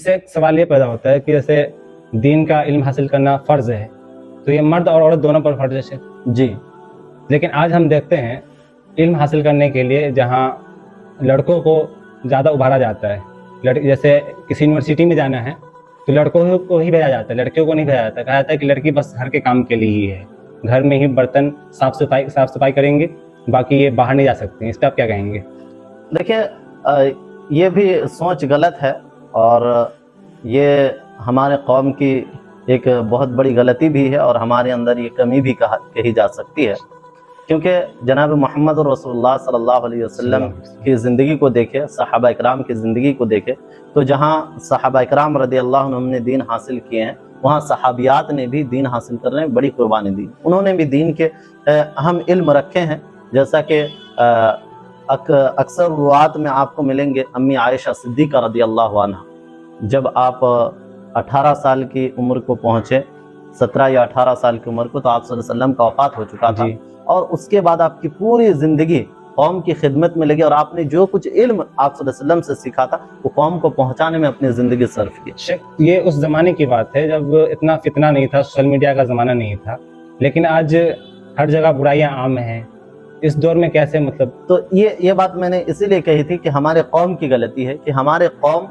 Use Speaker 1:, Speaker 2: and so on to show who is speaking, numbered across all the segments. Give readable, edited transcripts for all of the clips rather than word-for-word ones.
Speaker 1: سے ایک سوال یہ پیدا ہوتا ہے کہ جیسے دین کا علم حاصل کرنا فرض ہے، تو یہ مرد اور عورت دونوں پر فرض ہے
Speaker 2: جی
Speaker 1: لیکن آج ہم دیکھتے ہیں علم حاصل کرنے کے لیے جہاں لڑکوں کو زیادہ ابھارا جاتا ہے، جیسے کسی یونیورسٹی میں جانا ہے تو لڑکوں کو ہی بھیجا جاتا ہے، لڑکیوں کو نہیں بھیجا جاتا، کہا جاتا ہے کہ لڑکی بس گھر کے کام کے لیے ہی ہے، گھر میں ہی برتن صاف صفائی کریں گے، باقی یہ باہر نہیں جا سکتے ہیں۔ اس پہ آپ کیا کہیں گے؟
Speaker 2: دیکھیں، یہ بھی سوچ غلط ہے، اور یہ ہمارے قوم کی ایک بہت بڑی غلطی بھی ہے، اور ہمارے اندر یہ کمی بھی کہی جا سکتی ہے، کیونکہ جناب محمد رسول اللہ صلی اللہ علیہ وسلم کی زندگی کو دیکھے، صحابہ اکرام کی زندگی کو دیکھے، تو جہاں صحابہ اکرام رضی اللہ عنہم نے دین حاصل کیے ہیں، وہاں صحابیات نے بھی دین حاصل کرنے میں بڑی قربانی دی، انہوں نے بھی دین کے اہم علم رکھے ہیں، جیسا کہ اکثر روایات میں آپ کو ملیں گے امی عائشہ صدیقہ رضی اللہ عنہ، جب آپ 18 سال کی عمر کو پہنچے، 17 یا 18 سال کی عمر کو، تو آپ صلی اللہ علیہ وسلم کا وفات ہو چکا تھا، اور اس کے بعد آپ کی پوری زندگی قوم کی خدمت میں لگی، اور آپ نے جو کچھ علم آپ صلی اللہ علیہ وسلم سے سیکھا تھا وہ قوم کو پہنچانے میں اپنی زندگی صرف کی۔
Speaker 1: یہ اس زمانے کی بات ہے جب اتنا فتنہ نہیں تھا، سوشل میڈیا کا زمانہ نہیں تھا، لیکن آج ہر جگہ برائیاں عام ہیں، اس دور میں کیسے مطلب؟
Speaker 2: تو یہ بات میں نے اسی لیے کہی تھی کہ ہمارے قوم کی غلطی ہے کہ ہمارے قوم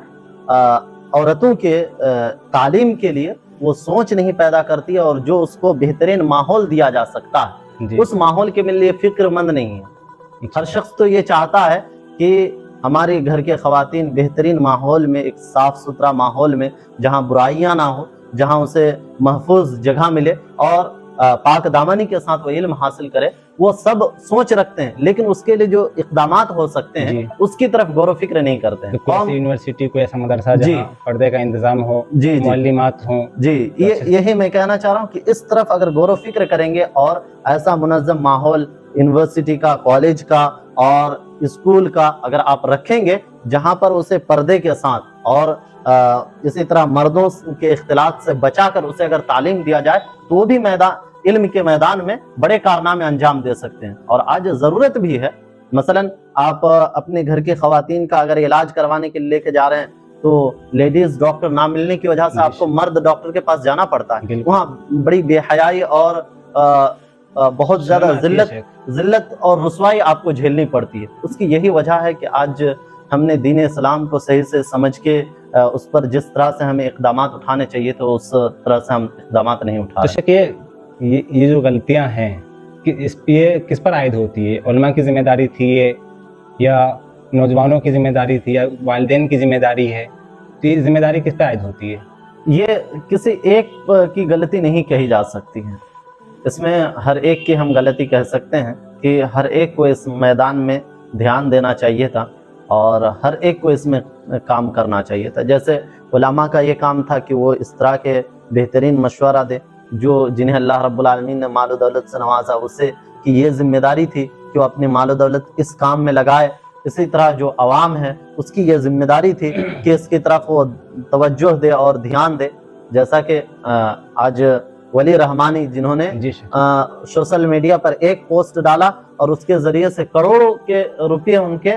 Speaker 2: عورتوں کے تعلیم کے لیے وہ سوچ نہیں پیدا کرتی، اور جو اس کو بہترین ماحول دیا جا سکتا ہے اس ماحول کے لیے فکر مند نہیں ہے۔ ہر شخص تو یہ چاہتا ہے کہ ہمارے گھر کے خواتین بہترین ماحول میں، ایک صاف ستھرا ماحول میں، جہاں برائیاں نہ ہو، جہاں اسے محفوظ جگہ ملے، اور پاک دامنی کے ساتھ وہ علم حاصل کرے، وہ سب سوچ رکھتے ہیں، لیکن اس کے لیے جو اقدامات ہو سکتے ہیں اس کی طرف غور و فکر نہیں کرتے ہیں۔
Speaker 1: کوئی یونیورسٹی، کوئی ایسا مدرسہ جہاں پردے کا انتظام ہو، معلمات ہوں۔
Speaker 2: جی، یہی میں کہنا چاہ رہا ہوں کہ اس طرف اگر غور و فکر کریں گے، اور ایسا منظم ماحول یونیورسٹی کا، کالج کا اور اسکول کا اگر آپ رکھیں گے جہاں پر اسے پردے کے ساتھ اور اسی طرح مردوں کے اختلاط سے بچا کر اسے اگر تعلیم دیا جائے، تو وہ بھی علم کے میدان میں بڑے کارنامے انجام دے سکتے ہیں۔ اور آج ضرورت بھی ہے، مثلا آپ اپنے گھر کے خواتین کا اگر علاج کروانے کے لیے لے کے جا رہے ہیں، تو لیڈیز ڈاکٹر نہ ملنے کی وجہ سے آپ کو مرد ڈاکٹر کے پاس جانا پڑتا ہے، وہاں بڑی بے حیائی اور بہت زیادہ ذلت اور رسوائی آپ کو جھیلنی پڑتی ہے۔ اس کی یہی وجہ ہے کہ آج ہم نے دین اسلام کو صحیح سے سمجھ کے اس پر جس طرح سے ہمیں اقدامات اٹھانے چاہیے تو اس طرح سے ہم اقدامات نہیں اٹھا رہے۔
Speaker 1: یہ جو غلطیاں ہیں یہ کس پر عائد ہوتی ہے؟ علماء کی ذمہ داری تھی یہ، یا نوجوانوں کی ذمہ داری تھی، یا والدین کی ذمہ داری ہے؟ تو یہ ذمہ داری کس پہ عائد ہوتی ہے؟
Speaker 2: یہ کسی ایک کی غلطی نہیں کہی جا سکتی ہے، اس میں ہر ایک کی ہم غلطی کہہ سکتے ہیں کہ ہر ایک کو اس میدان میں دھیان دینا چاہیے تھا، اور ہر ایک کو اس میں کام کرنا چاہیے تھا۔ جیسے علماء کا یہ کام تھا کہ وہ اس طرح کے بہترین مشورہ دے جنہیں اللہ رب العالمین نے مال و دولت سے نوازا، اسے کہ یہ ذمہ داری تھی کہ وہ اپنے مال و دولت اس کام میں لگائے۔ اسی طرح جو عوام ہے اس کی یہ ذمہ داری تھی کہ اس کی طرف وہ توجہ دے اور دھیان دے، جیسا کہ آج ولی رحمانی جنہوں نے سوشل میڈیا پر ایک پوسٹ ڈالا اور اس کے ذریعے سے کروڑوں کے روپے ان کے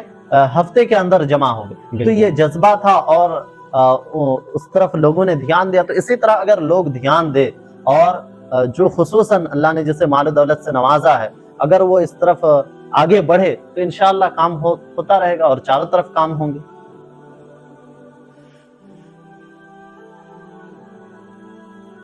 Speaker 2: ہفتے کے اندر جمع ہو گئے، تو یہ جذبہ تھا اور اس طرف لوگوں نے دھیان دیا۔ تو اسی طرح اگر لوگ دھیان دے، اور جو خصوصاً اللہ نے جسے مال و دولت سے نوازا ہے، اگر وہ اس طرف آگے بڑھے تو انشاءاللہ کام ہوتا رہے گا اور چاروں طرف کام ہوں گے۔